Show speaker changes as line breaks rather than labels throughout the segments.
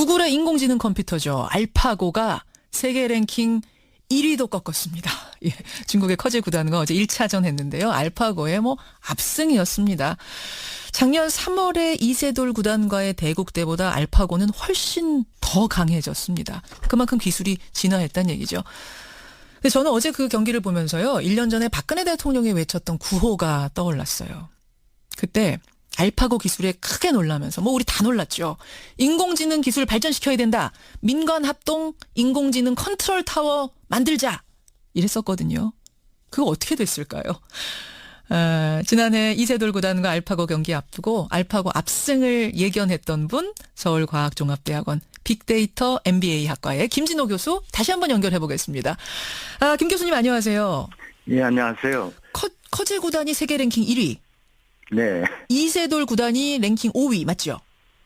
구글의 인공지능 컴퓨터죠. 알파고가 세계 랭킹 1위도 꺾었습니다. 예, 중국의 커제 구단과 어제 1차전 했는데요. 알파고의 압승이었습니다. 작년 3월에 이세돌 구단과의 대국 때보다 알파고는 훨씬 더 강해졌습니다. 그만큼 기술이 진화했다는 얘기죠. 근데 저는 어제 그 경기를 보면서요. 1년 전에 박근혜 대통령이 외쳤던 구호가 떠올랐어요. 그때 알파고 기술에 크게 놀라면서 우리 다 놀랐죠. 인공지능 기술 발전시켜야 된다. 민관 합동 인공지능 컨트롤 타워 만들자. 이랬었거든요. 그거 어떻게 됐을까요? 지난해 이세돌 구단과 알파고 경기 앞두고 알파고 압승을 예견했던 분 서울과학종합대학원 빅데이터 MBA 학과의 김진호 교수 다시 한번 연결해 보겠습니다. 김 교수님 안녕하세요.
예, 안녕하세요.
커제 구단이 세계 랭킹 1위.
네.
이세돌 구단이 랭킹 5위 맞죠?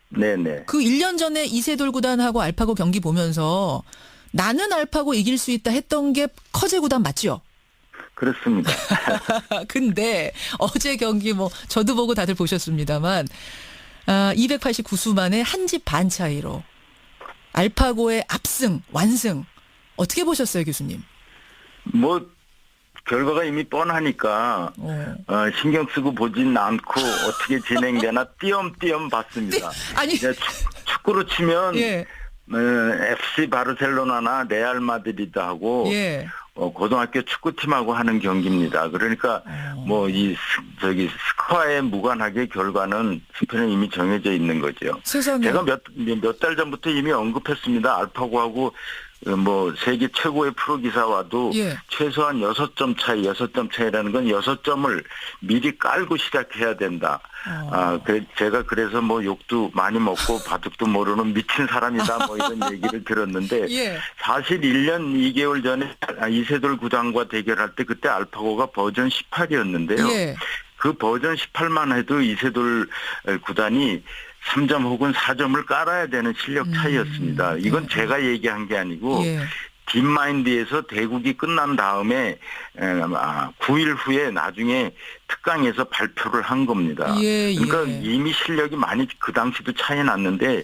네네.
그 1년 전에 이세돌 구단하고 알파고 경기 보면서 나는 알파고 이길 수 있다 했던 게 커제 구단 맞죠?
그렇습니다.
근데 어제 경기 저도 보고 다들 보셨습니다만 289수 만에 한 집 반 차이로 알파고의 압승, 완승 어떻게 보셨어요, 교수님?
결과가 이미 뻔하니까 신경 쓰고 보진 않고 어떻게 진행되나 띄엄띄엄 봤습니다.
아니
축구로 치면
예.
FC 바르셀로나나 레알 마드리드하고
예.
고등학교 축구팀하고 하는 경기입니다. 그러니까 스코어에 무관하게 결과는 승패는 이미 정해져 있는 거죠.
세상에.
제가 몇 달 전부터 이미 언급했습니다. 알파고하고 세계 최고의 프로 기사와도
예.
최소한 6점 차이라는 건 6점을 미리 깔고 시작해야 된다. 제가 그래서 욕도 많이 먹고 바둑도 모르는 미친 사람이다 이런 얘기를 들었는데
예.
사실 1년 2개월 전에 이세돌 구단과 대결할 때 그때 알파고가 버전 18이었는데요.
예.
그 버전 18만 해도 이세돌 구단이 3점 혹은 4점을 깔아야 되는 실력 차이였습니다. 이건 제가 얘기한 게 아니고
예.
딥마인드에서 대국이 끝난 다음에 9일 후에 나중에 특강에서 발표를 한 겁니다.
예, 예.
그러니까 이미 실력이 많이 그 당시도 차이 났는데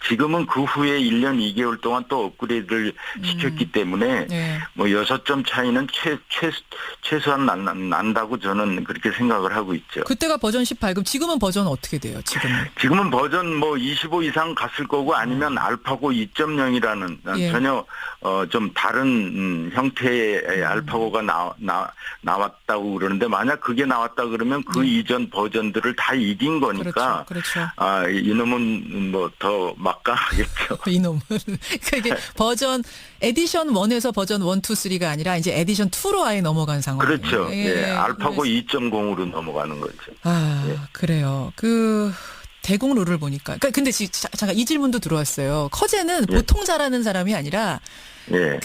지금은 그 후에 1년 2개월 동안 또 업그레이드를 시켰기 때문에
예.
6점 차이는 최소한 난다고 저는 그렇게 생각을 하고 있죠.
그때가 버전 18. 그럼 지금은 버전 어떻게 돼요?
지금은 버전 25 이상 갔을 거고 아니면 알파고 2.0이라는
예.
전혀 좀 다른 형태의 알파고가 나왔다고 그러는데 만약 그게 나왔다 그러면 그 이전 버전들을 다 이긴 거니까
그렇죠.
이놈은 더 막강하겠죠.
이놈은 그러니까 이게 버전 에디션 1에서 버전 1, 2, 3가 아니라 이제 에디션 2로 아예 넘어간 상황이에요.
그렇죠. 예. 알파고 2.0으로 넘어가는 거죠.
예. 그래요. 대국 룰을 보니까. 근데 잠깐 이 질문도 들어왔어요. 커제는
예.
보통 잘하는 사람이 아니라
예.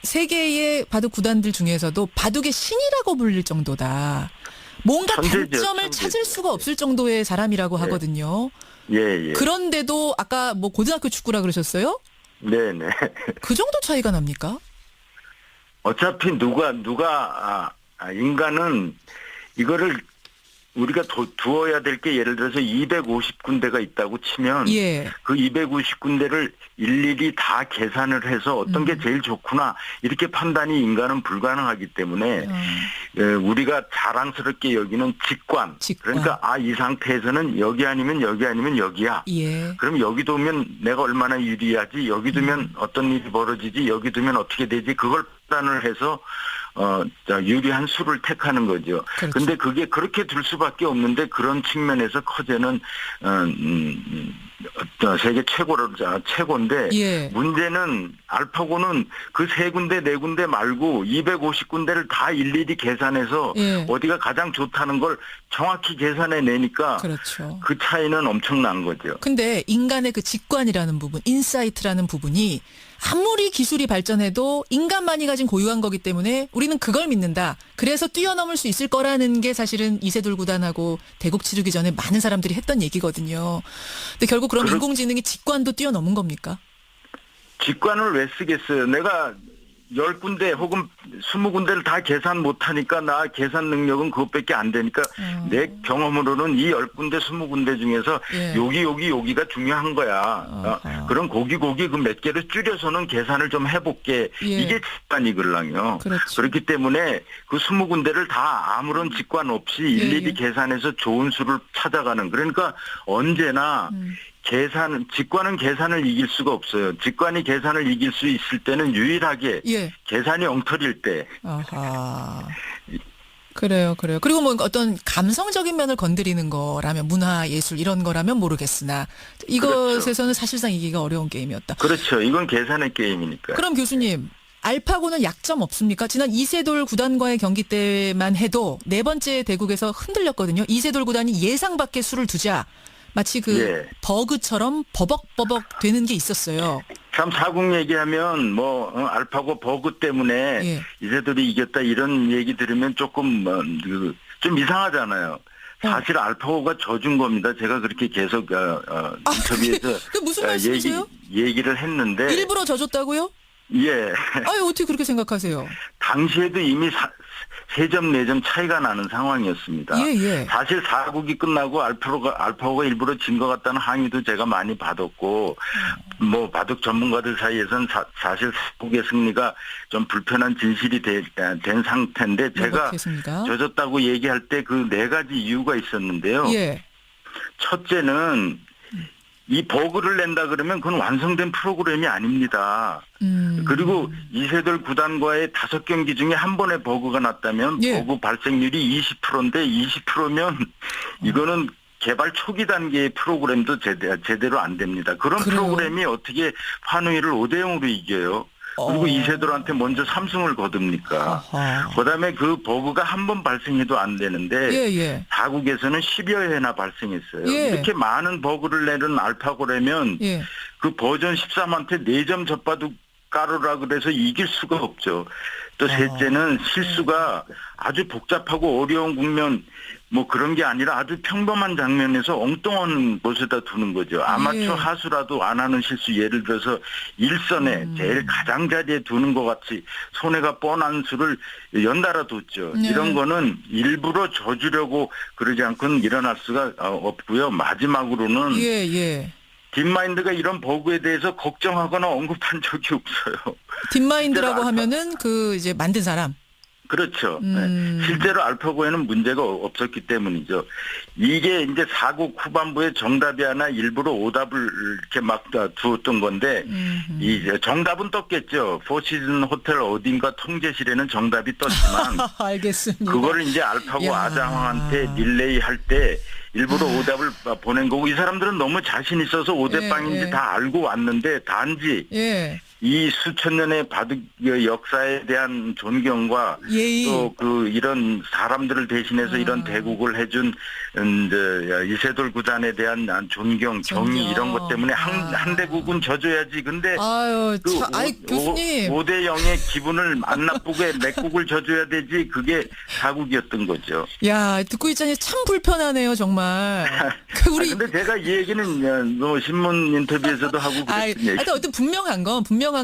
세계의 바둑 구단들 중에서도 바둑의 신이라고 불릴 정도다. 뭔가
천재죠,
단점을
천재죠.
찾을 수가 없을 정도의 사람이라고 하거든요.
예.
그런데도 아까 고등학교 축구라 그러셨어요?
네네.
그 정도 차이가 납니까?
어차피 인간은 이거를 우리가 두어야 될 게 예를 들어서 250군데가 있다고 치면
예.
그 250군데를 일일이 다 계산을 해서 어떤 게 제일 좋구나 이렇게 판단이 인간은 불가능하기 때문에 우리가 자랑스럽게 여기는 직관. 그러니까 이 상태에서는 여기 아니면 여기야.
예.
그럼 여기 두면 내가 얼마나 유리하지 여기 두면 어떤 일이 벌어지지 여기 두면 어떻게 되지 그걸 판단을 해서 유리한 수를 택하는 거죠. 그런데 그게 그렇게 둘 수밖에 없는데 그런 측면에서 커제는 세계 최고인데
예.
문제는 알파고는 그 3군데 4군데 말고 250군데를 다 일일이 계산해서
예.
어디가 가장 좋다는 걸 정확히 계산해 내니까
그렇죠.
그 차이는 엄청난 거죠.
근데 인간의 그 직관이라는 부분, 인사이트라는 부분이 아무리 기술이 발전해도 인간만이 가진 고유한 거기 때문에 우리는 그걸 믿는다. 그래서 뛰어넘을 수 있을 거라는 게 사실은 이세돌 구단하고 대국 치르기 전에 많은 사람들이 했던 얘기거든요. 근데 결국 그럼 인공지능이 직관도 뛰어넘은 겁니까?
직관을 왜 쓰겠어요? 내가 10군데 혹은 20군데를 다 계산 못하니까 나 계산 능력은 그것밖에 안 되니까 내 경험으로는 이 10군데 20군데 중에서
예.
여기가 중요한 거야. 그럼 고기 그 몇 개를 줄여서는 계산을 좀 해볼게.
예.
이게 직관이걸랑요.
그렇죠.
그렇기 때문에 그 20군데를 다 아무런 직관 없이 일일이
예.
계산해서 좋은 수를 찾아가는. 그러니까 언제나 직관은 계산을 이길 수가 없어요. 직관이 계산을 이길 수 있을 때는 유일하게
예.
계산이 엉터리일 때.
아하. 그래요. 그리고 뭐 어떤 감성적인 면을 건드리는 거라면 문화, 예술 이런 거라면 모르겠으나 이것에서는 사실상 이기가 어려운 게임이었다.
그렇죠. 이건 계산의 게임이니까.
그럼 교수님, 알파고는 약점 없습니까? 지난 이세돌 구단과의 경기 때만 해도 네 번째 대국에서 흔들렸거든요. 이세돌 구단이 예상 밖의 수를 두자 마치 그
예.
버그처럼 버벅버벅 되는 게 있었어요.
참 사국 얘기하면 알파고 버그 때문에
예.
이세돌이 이겼다 이런 얘기 들으면 조금 좀 이상하잖아요. 사실 알파고가 져준 겁니다. 제가 그렇게 계속 인터뷰에서
그게 무슨 말씀이세요?
얘기를 했는데
일부러 져줬다고요?
예.
아유, 어떻게 그렇게 생각하세요?
당시에도 이미 3점, 4점 차이가 나는 상황이었습니다.
예.
사실 4국이 끝나고 알파고가 일부러 진 것 같다는 항의도 제가 많이 받았고, 뭐, 바둑 전문가들 사이에서는 사실 4국의 승리가 좀 불편한 진실이 된 상태인데, 제가
그렇겠습니까?
져졌다고 얘기할 때 그 4가지 이유가 있었는데요.
예.
첫째는 이 버그를 낸다 그러면 그건 완성된 프로그램이 아닙니다. 그리고 이세돌 구단과의 5경기 중에 한 번의 버그가 났다면
예.
버그 발생률이 20%인데 20%면 이거는 개발 초기 단계의 프로그램도 제대로 안 됩니다. 그런
그래요?
프로그램이 어떻게 환우이를 5대0으로 이겨요? 그리고 이세돌한테 먼저 3승을 거둡니까? 그다음에 그 버그가 한 번 발생해도 안 되는데
예.
4국에서는 10여 회나 발생했어요.
예.
이렇게 많은 버그를 내는 알파고라면
예.
그 버전 13한테 4점 젖바둑 까르라 그래서 이길 수가 없죠. 또 셋째는 실수가 아주 복잡하고 어려운 국면 뭐 그런 게 아니라 아주 평범한 장면에서 엉뚱한 곳에다 두는 거죠. 아마추어
예.
하수라도 안 하는 실수 예를 들어서 일선에 제일 가장자리에 두는 것 같이 손해가 뻔한 수를 연달아 뒀죠.
네.
이런 거는 일부러 져주려고 그러지 않고는 일어날 수가 없고요. 마지막으로는
예.
딥마인드가 이런 버그에 대해서 걱정하거나 언급한 적이 없어요.
딥마인드라고 하면은 그 이제 만든 사람.
그렇죠. 네. 실제로 알파고에는 문제가 없었기 때문이죠. 이게 이제 4국 후반부에 정답이 하나 일부러 오답을 이렇게 막 두었던 건데 이 정답은 떴겠죠. 포시즌 호텔 어딘가 통제실에는 정답이 떴지만
알겠습니다.
그거를 이제 알파고
야.
아장한테 릴레이 할 때 일부러 오답을 보낸 거고 이 사람들은 너무 자신 있어서 오대빵인지
예.
다 알고 왔는데 단지
예.
이 수천 년의 바둑 역사에 대한 존경과
예의.
또 그 이런 사람들을 대신해서 이런 대국을 해준 이세돌 구단에 대한 존경, 정의 이런 것 때문에 한 대국은 져줘야지. 근데
아유,
그
교수님.
5대 0의 기분을 안 나쁘게 맥국을 져줘야 되지. 그게 사국이었던 거죠.
야, 듣고 있자니 참 불편하네요, 정말. 우리
근데 제가 이 얘기는 뭐 신문 인터뷰에서도 하고 그랬던 얘기.
하여튼 어떤 분명한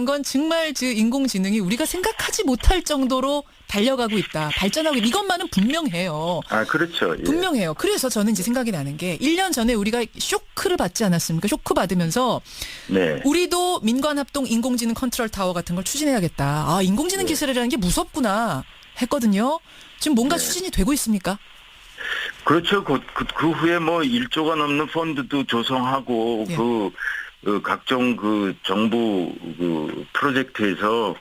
건 정말 그 인공지능이 우리가 생각하지 못할 정도로 달려가고 있다. 발전하고 있다. 이것만은 분명해요.
그렇죠. 예.
분명해요. 그래서 저는 이제 생각이 나는 게 1년 전에 우리가 쇼크를 받지 않았습니까? 쇼크 받으면서
네.
우리도 민관합동 인공지능 컨트롤 타워 같은 걸 추진해야겠다. 인공지능 기술이라는 게 무섭구나 했거든요. 지금 뭔가 추진이 되고 있습니까?
그렇죠. 그 후에 뭐 1조가 넘는 펀드도 조성하고
예.
그 각종 그 정부 그 프로젝트에서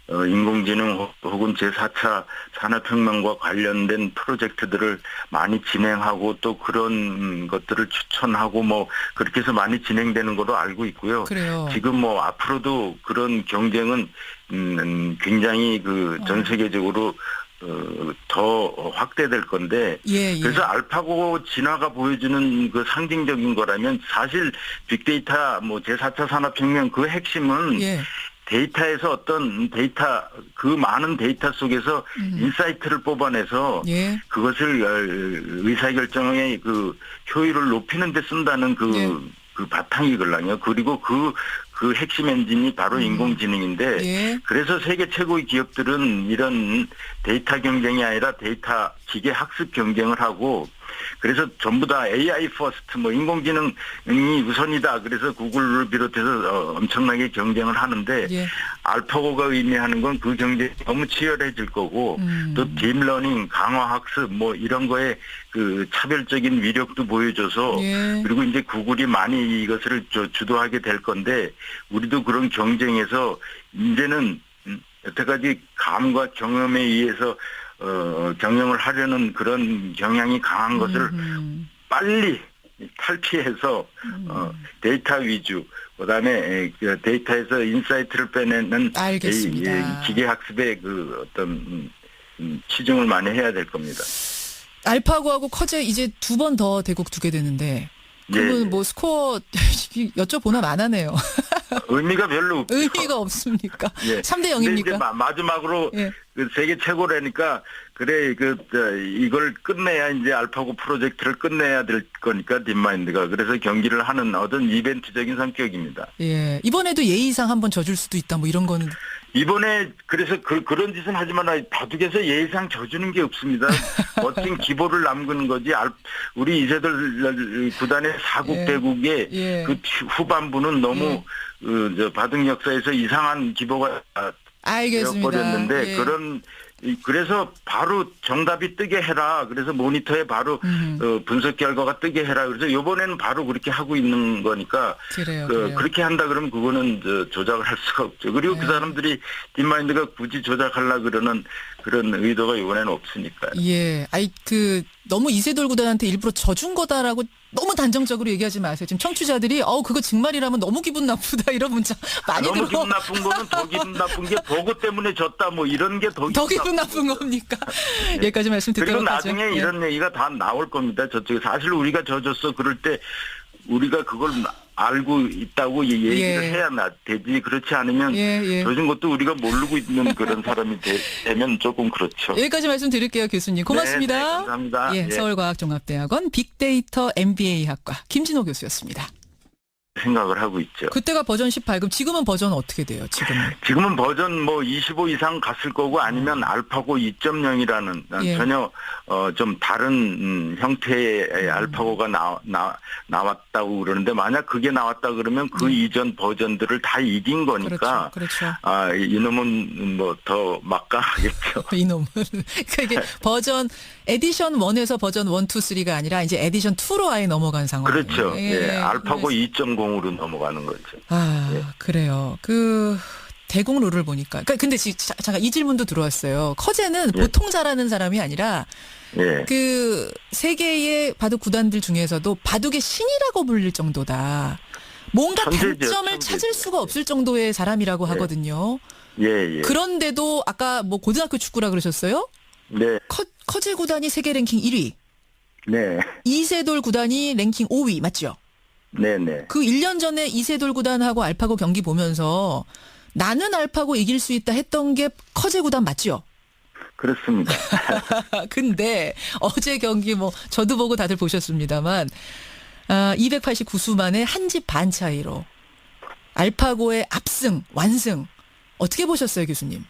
인공지능 혹은 제4차 산업혁명과 관련된 프로젝트들을 많이 진행하고 또 그런 것들을 추천하고 뭐 그렇게 해서 많이 진행되는 걸로 알고 있고요.
그래요.
지금 뭐 앞으로도 그런 경쟁은 굉장히 그 전 세계적으로 더 확대될 건데
예.
그래서 알파고 진화가 보여주는 그 상징적인 거라면 사실 빅데이터 뭐 제4차 산업혁명 그 핵심은
예.
데이터에서 어떤 데이터 그 많은 데이터 속에서 인사이트를 뽑아내서
예.
그것을 의사결정의 그 효율을 높이는 데 쓴다는 그 그 바탕이거든요. 그리고 그 핵심 엔진이 바로 인공지능인데
예.
그래서 세계 최고의 기업들은 이런 데이터 경쟁이 아니라 데이터 기계 학습 경쟁을 하고 그래서 전부 다 AI 퍼스트 뭐 인공지능이 우선이다. 그래서 구글을 비롯해서 엄청나게 경쟁을 하는데
예.
알파고가 의미하는 건 그 경쟁이 너무 치열해질 거고 또 딥러닝, 강화학습 뭐 이런 거에 그 차별적인 위력도 보여줘서
예.
그리고 이제 구글이 많이 이것을 주도하게 될 건데 우리도 그런 경쟁에서 이제는 여태까지 감과 경험에 의해서 경영을 하려는 그런 경향이 강한 것을 빨리 탈피해서 데이터 위주 그다음에 데이터에서 인사이트를 빼내는
알겠습니다.
기계 학습의 그 어떤 치중을 많이 해야 될 겁니다.
알파고하고 커제 이제 2번 더 대국 두게 되는데 그러면
예.
뭐 스코어 여쭤보나 만하네요.
의미가 별로 없죠.
의미가 없습니까?
예.
3대
근데 이제
0입니까?
마지막으로
예.
그 세계 최고라니까 그래 이걸 끝내야 이제 알파고 프로젝트를 끝내야 될 거니까 딥마인드가 그래서 경기를 하는 어떤 이벤트적인 성격입니다.
예. 이번에도 예의상 한번 져줄 수도 있다 뭐 이런 거는
이번에 그래서 그런 짓은 하지만 바둑에서 예의상 져주는 게 없습니다. 멋진 기보를 남기는 거지. 우리 이세돌 구단의 사국대국의
예.
그 후반부는 너무 바둑 역사에서 이상한 기보가
알겠습니다.
되어버렸는데
예.
그래서 바로 정답이 뜨게 해라. 그래서 모니터에 바로 분석 결과가 뜨게 해라. 그래서 이번에는 바로 그렇게 하고 있는 거니까
그래요.
그렇게 한다 그러면 그거는 조작을 할 수가 없죠. 그리고 그 사람들이 딥마인드가 굳이 조작하려 그러는 그런 의도가 이번에는 없으니까요.
예. 너무 이세돌 구단한테 일부러 져준 거다라고 너무 단정적으로 얘기하지 마세요. 지금 청취자들이 그거 정말이라면 너무 기분 나쁘다 이런 문자 많이
너무
들어.
기분 나쁜 거는 더 기분 나쁜 게 버그 때문에 졌다 뭐 이런 게 더
기분 나쁜 겁니까? 여기까지 말씀
그리고
듣도록 하죠.
나중에 이런 얘기가 다 나올 겁니다. 저쪽에 사실 우리가 져줬어 그럴 때 우리가 그걸 알고 있다고 얘기를 해야 되지. 그렇지 않으면 져준 것도 우리가 모르고 있는 그런 사람이 되면 조금 그렇죠.
여기까지 말씀 드릴게요, 교수님. 고맙습니다.
네, 감사합니다.
예, 서울과학종합대학원 빅데이터 MBA학과 김진호 교수였습니다.
생각을 하고 있죠.
그때가 버전 18, 그럼 지금은 버전 어떻게 돼요?
지금은 버전 25 이상 갔을 거고 아니면 알파고 2.0이라는 전혀 좀 다른 형태의 알파고가 나왔다고 그러는데 만약 그게 나왔다 그러면 그 이전 버전들을 다 이긴 거니까
그렇죠.
이놈은 뭐 더 막강하겠죠.
이놈은 그게 버전 에디션 1에서 버전 1, 2, 3가 아니라 이제 에디션 2로 아예 넘어간 상황.
그렇죠. 알파고 2.0으로 넘어가는 거죠.
그래요. 대공 룰을 보니까. 근데 잠깐 이 질문도 들어왔어요. 커제는 보통 잘하는 사람이 아니라 그 세계의 바둑 구단들 중에서도 바둑의 신이라고 불릴 정도다. 뭔가 단점을 찾을 수가 없을 정도의 사람이라고 하거든요. 그런데도 아까 뭐 고등학교 축구라 그러셨어요?
네.
커제 구단이 세계 랭킹 1위.
네.
이세돌 구단이 랭킹 5위 맞죠?
네네.
그 1년 전에 이세돌 구단하고 알파고 경기 보면서 나는 알파고 이길 수 있다 했던 게 커제 구단 맞죠?
그렇습니다.
근데 어제 경기 뭐 저도 보고 다들 보셨습니다만 289수 만에 한 집 반 차이로 알파고의 압승, 완승 어떻게 보셨어요, 교수님?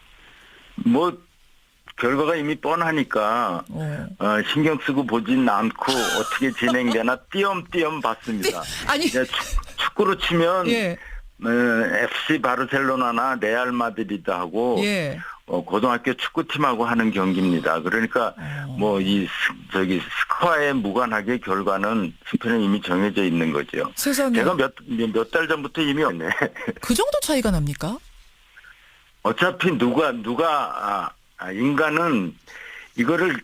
뭐 결과가 이미 뻔하니까 신경 쓰고 보진 않고 어떻게 진행되나 띄엄띄엄 봤습니다.
아니
축구로 치면 FC 바르셀로나나 레알 마드리드하고 고등학교 축구팀하고 하는 경기입니다. 그러니까 뭐 스코어에 무관하게 결과는 승패는 이미 정해져 있는 거죠.
세상에.
제가 몇 달 전부터 이미
그 정도 차이가 납니까?
어차피 인간은 이거를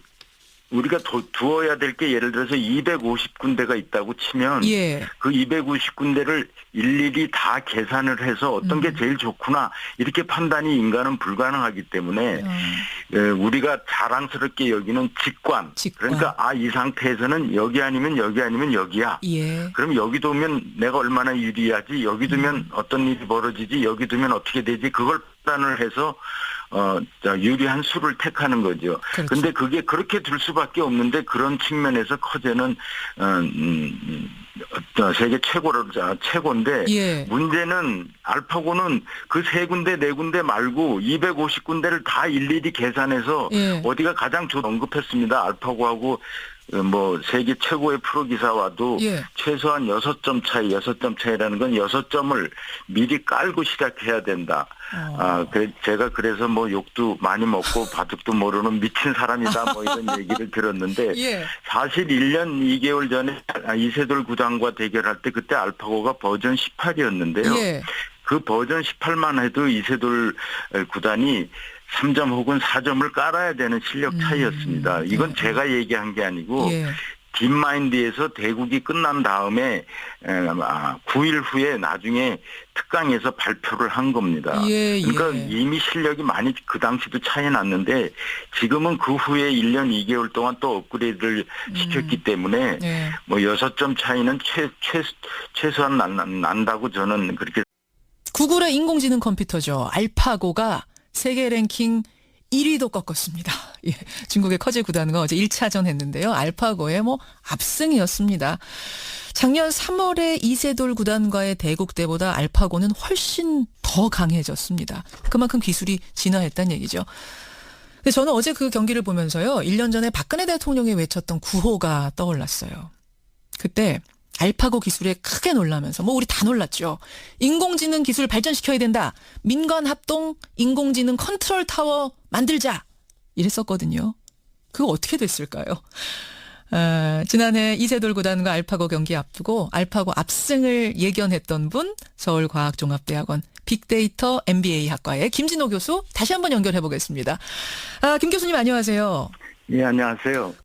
우리가 두어야 될 게 예를 들어서 250군데가 있다고 치면 그 250군데를 일일이 다 계산을 해서 어떤 게 제일 좋구나 이렇게 판단이 인간은 불가능하기 때문에 우리가 자랑스럽게 여기는 직관. 그러니까 이 상태에서는 여기 아니면 여기야. 그럼 여기 두면 내가 얼마나 유리하지 여기 두면 어떤 일이 벌어지지 여기 두면 어떻게 되지 그걸 판단을 해서 유리한 수를 택하는 거죠. 근데 그게 그렇게 둘 수밖에 없는데 그런 측면에서 커제는 세계 최고인데
예.
문제는 알파고는 그 세 군데 네 군데 말고 250군데를 다 일일이 계산해서
예.
어디가 가장 언급했습니다. 알파고하고 뭐 세계 최고의 프로 기사와도
예.
최소한 6점 차이라는 건 6점을 미리 깔고 시작해야 된다. 제가 그래서 뭐 욕도 많이 먹고 바둑도 모르는 미친 사람이다 뭐 이런 얘기를 들었는데
예.
사실 1년 2개월 전에 이세돌 구단과 대결할 때 그때 알파고가 버전 18이었는데요.
예.
그 버전 18만 해도 이세돌 구단이 3점 혹은 4점을 깔아야 되는 실력 차이였습니다. 이건 제가 얘기한 게 아니고
예.
딥마인드에서 대국이 끝난 다음에 9일 후에 나중에 특강에서 발표를 한 겁니다.
예,
그러니까
예.
이미 실력이 많이 그 당시도 차이 났는데 지금은 그 후에 1년 2개월 동안 또 업그레이드를 시켰기 때문에
예.
뭐 6점 차이는 최소한 난다고 저는 그렇게.
구글의 인공지능 컴퓨터죠. 알파고가 세계 랭킹 1위도 꺾었습니다. 예, 중국의 커제 구단과 어제 1차전 했는데요. 알파고의 뭐 압승이었습니다. 작년 3월에 이세돌 구단과의 대국 때보다 알파고는 훨씬 더 강해졌습니다. 그만큼 기술이 진화했다는 얘기죠. 근데 저는 어제 그 경기를 보면서요. 1년 전에 박근혜 대통령이 외쳤던 구호가 떠올랐어요. 그때 알파고 기술에 크게 놀라면서 뭐 우리 다 놀랐죠. 인공지능 기술 발전시켜야 된다. 민관 합동 인공지능 컨트롤 타워 만들자. 이랬었거든요. 그거 어떻게 됐을까요? 지난해 이세돌 구단과 알파고 경기 앞두고 알파고 압승을 예견했던 분 서울과학종합대학원 빅데이터 MBA 학과의 김진호 교수 다시 한번 연결해 보겠습니다. 김 교수님 안녕하세요.
예, 안녕하세요.